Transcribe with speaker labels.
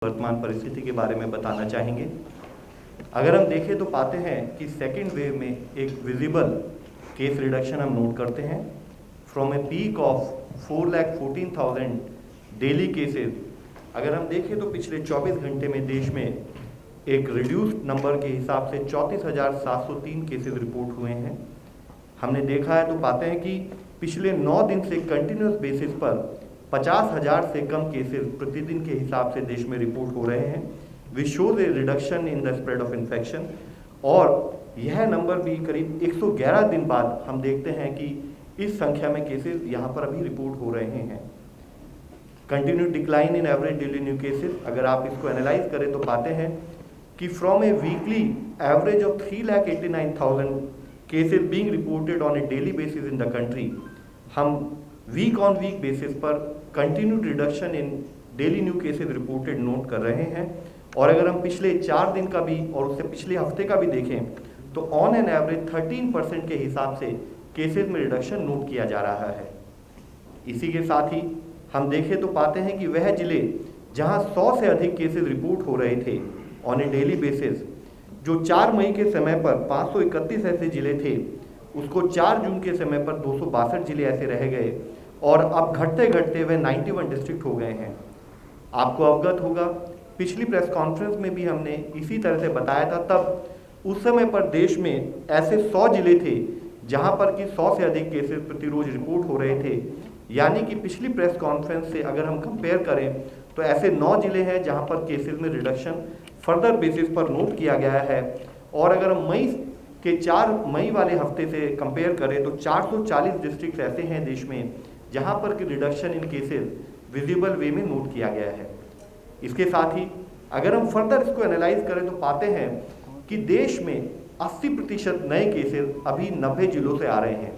Speaker 1: वर्तमान परिस्थिति के बारे में बताना चाहेंगे। अगर हम देखें तो पाते हैं कि सेकेंड वेव में एक विजिबल केस रिडक्शन हम नोट करते हैं। From a peak of 4,14,000 daily cases, अगर हम देखें तो पिछले 24 घंटे में देश में एक रिड्यूस्ड नंबर के हिसाब से 34,703 केसेस रिपोर्ट हुए हैं। हमने देखा है तो पाते हैं कि पिछले 9 दिन से कंटिन्यूस बेसिस पर 50,000 से कम केसेस प्रतिदिन के हिसाब से देश में रिपोर्ट हो रहे हैं। Which shows A reduction in the spread of infection, और यह नंबर भी करीब 111 दिन बाद हम देखते हैं कि इस संख्या में केसेस यहाँ पर अभी रिपोर्ट हो रहे हैं। Continue decline in average daily new cases, अगर आप इसको एनालाइज करें तो पाते हैं कि from A weekly average of 3,89,000 cases being reported on A daily basis in the country, हम वीक ऑन वीक बेसिस पर continued reduction in daily new cases reported note कर रहे हैं। और अगर हम पिछले 4 दिन का भी और उससे पिछले हफ्ते का भी देखें तो ऑन एन एवरेज 13% के हिसाब से केसेस में रिडक्शन नोट किया जा रहा है। इसी के साथ ही हम देखें तो पाते हैं कि वह जिले जहां 100 से अधिक केसेस रिपोर्ट हो रहे थे ऑन ए डेली बेसिस, जो 4 मई के समय पर 531 ऐसे जिले थे, उसको 4 जून के समय पर 262 जिले ऐसे रह गए और अब घटते घटते वह 91 डिस्ट्रिक्ट हो गए हैं। आपको अवगत होगा, पिछली प्रेस कॉन्फ्रेंस में भी हमने इसी तरह से बताया था। तब उस समय पर देश में ऐसे 100 जिले थे जहां पर कि 100 से अधिक केसेस प्रतिरोज रिपोर्ट हो रहे थे। यानी कि पिछली प्रेस कॉन्फ्रेंस से अगर हम कंपेयर करें तो ऐसे 9 जिले हैं जहां पर केसेस में रिडक्शन फर्दर बेसिस पर नोट किया गया है। और अगर हम मई के 4 मई वाले हफ्ते से कंपेयर करें तो 440 डिस्ट्रिक्ट ऐसे हैं देश में जहां पर कि रिडक्शन इन केसेस विजिबल वे में नोट किया गया है। इसके साथ ही अगर हम फर्दर इसको एनालाइज करें तो पाते हैं कि देश में 80% नए केसेस अभी 90 जिलों से आ रहे हैं।